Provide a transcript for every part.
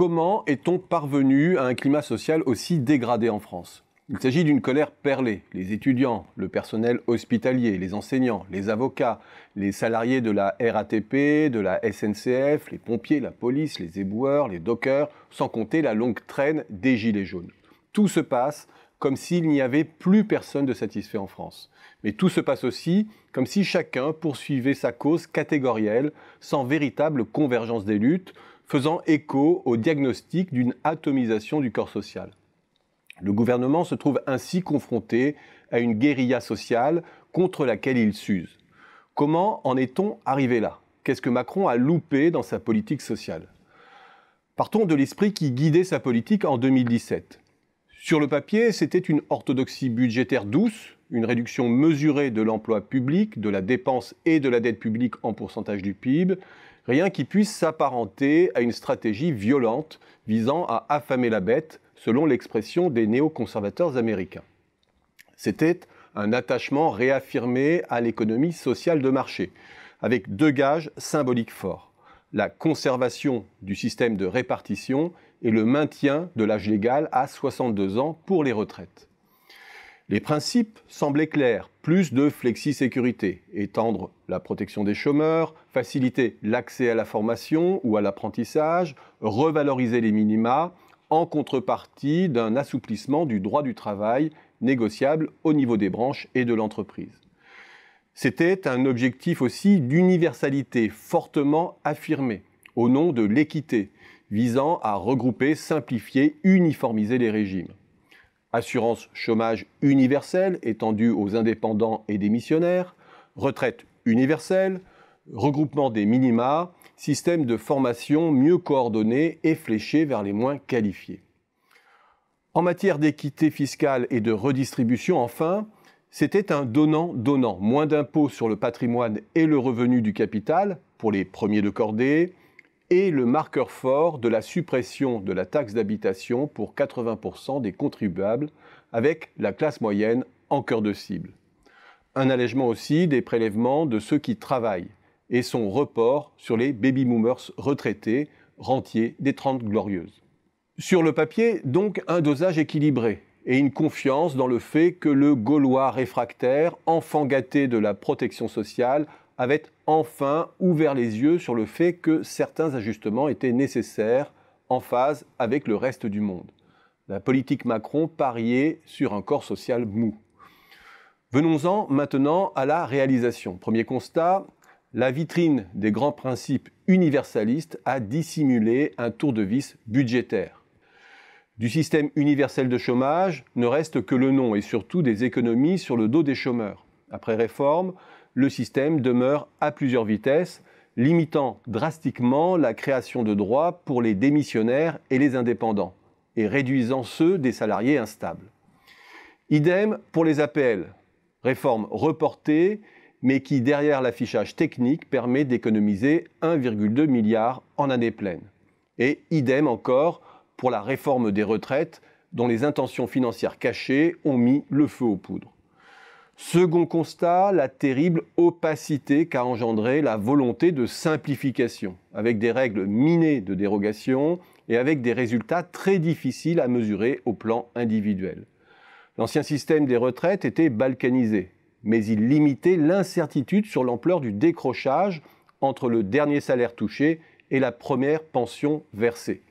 Comment est-on parvenu à un climat social aussi dégradé en France? Il s'agit d'une colère perlée. Les étudiants, le personnel hospitalier, les enseignants, les avocats, les salariés de la RATP, de la SNCF, les pompiers, la police, les éboueurs, les dockers, sans compter la longue traîne des gilets jaunes. Tout se passe comme s'il n'y avait plus personne de satisfait en France. Mais tout se passe aussi comme si chacun poursuivait sa cause catégorielle, sans véritable convergence des luttes, faisant écho au diagnostic d'une atomisation du corps social. Le gouvernement se trouve ainsi confronté à une guérilla sociale contre laquelle il s'use. Comment en est-on arrivé là? Qu'est-ce que Macron a loupé dans sa politique sociale? Partons de l'esprit qui guidait sa politique en 2017. Sur le papier, c'était une orthodoxie budgétaire douce, une réduction mesurée de l'emploi public, de la dépense et de la dette publique en pourcentage du PIB, rien qui puisse s'apparenter à une stratégie violente visant à affamer la bête, selon l'expression des néoconservateurs américains. C'était un attachement réaffirmé à l'économie sociale de marché, avec deux gages symboliques forts: la conservation du système de répartition et le maintien de l'âge légal à 62 ans pour les retraites. Les principes semblaient clairs: plus de flexi-sécurité, étendre la protection des chômeurs, faciliter l'accès à la formation ou à l'apprentissage, revaloriser les minima, en contrepartie d'un assouplissement du droit du travail négociable au niveau des branches et de l'entreprise. C'était un objectif aussi d'universalité fortement affirmé, au nom de l'équité, visant à regrouper, simplifier, uniformiser les régimes. Assurance chômage universelle étendue aux indépendants et démissionnaires, retraite universelle, regroupement des minima, système de formation mieux coordonné et fléché vers les moins qualifiés. En matière d'équité fiscale et de redistribution, enfin, c'était un donnant-donnant, moins d'impôts sur le patrimoine et le revenu du capital pour les premiers de cordée, et le marqueur fort de la suppression de la taxe d'habitation pour 80% des contribuables, avec la classe moyenne en cœur de cible. Un allègement aussi des prélèvements de ceux qui travaillent, et son report sur les baby-boomers retraités, rentiers des 30 glorieuses. Sur le papier, donc, un dosage équilibré et une confiance dans le fait que le Gaulois réfractaire, enfant gâté de la protection sociale, avait enfin ouvert les yeux sur le fait que certains ajustements étaient nécessaires en phase avec le reste du monde. La politique Macron pariait sur un corps social mou. Venons-en maintenant à la réalisation. Premier constat: la vitrine des grands principes universalistes a dissimulé un tour de vis budgétaire. Du système universel de chômage ne reste que le nom et surtout des économies sur le dos des chômeurs. Après réforme, le système demeure à plusieurs vitesses, limitant drastiquement la création de droits pour les démissionnaires et les indépendants, et réduisant ceux des salariés instables. Idem pour les APL, réforme reportée, mais qui, derrière l'affichage technique, permet d'économiser 1,2 milliard en année pleine. Et idem encore pour la réforme des retraites, dont les intentions financières cachées ont mis le feu aux poudres. Second constat, la terrible opacité qu'a engendrée la volonté de simplification, avec des règles minées de dérogation et avec des résultats très difficiles à mesurer au plan individuel. L'ancien système des retraites était balkanisé, mais il limitait l'incertitude sur l'ampleur du décrochage entre le dernier salaire touché et la première pension versée.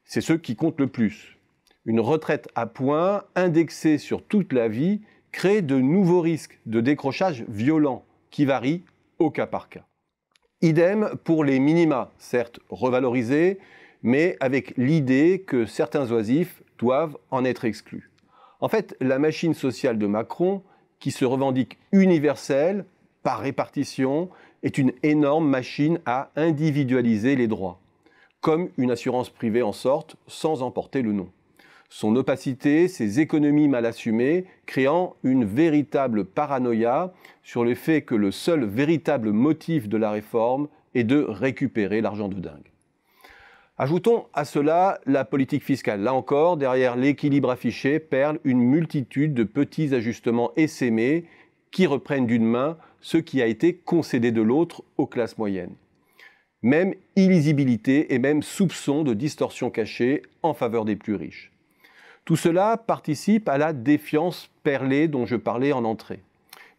C'est ce qui compte le plus. Une retraite à points, indexée sur toute la vie, crée de nouveaux risques de décrochage violent qui varient au cas par cas. Idem pour les minima, certes revalorisés, mais avec l'idée que certains oisifs doivent en être exclus. En fait, la machine sociale de Macron, qui se revendique universelle, par répartition, est une énorme machine à individualiser les droits, comme une assurance privée en sorte, sans en porter le nom. Son opacité, ses économies mal assumées, créant une véritable paranoïa sur le fait que le seul véritable motif de la réforme est de récupérer l'argent de dingue. Ajoutons à cela la politique fiscale. Là encore, derrière l'équilibre affiché, perle une multitude de petits ajustements essaimés qui reprennent d'une main ce qui a été concédé de l'autre aux classes moyennes. même illisibilité et même soupçon de distorsion cachée en faveur des plus riches. Tout cela participe à la défiance perlée dont je parlais en entrée.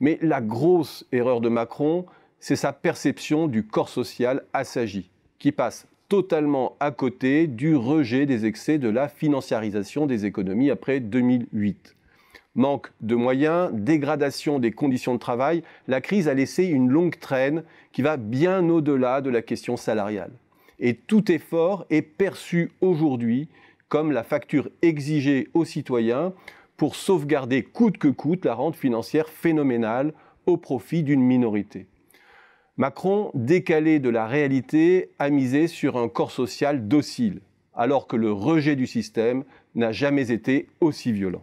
Mais la grosse erreur de Macron, c'est sa perception du corps social assagi, qui passe totalement à côté du rejet des excès de la financiarisation des économies après 2008. Manque de moyens, dégradation des conditions de travail, la crise a laissé une longue traîne qui va bien au-delà de la question salariale. Et tout effort est perçu aujourd'hui comme la facture exigée aux citoyens pour sauvegarder coûte que coûte la rente financière phénoménale au profit d'une minorité. Macron, décalé de la réalité, a misé sur un corps social docile, alors que le rejet du système n'a jamais été aussi violent.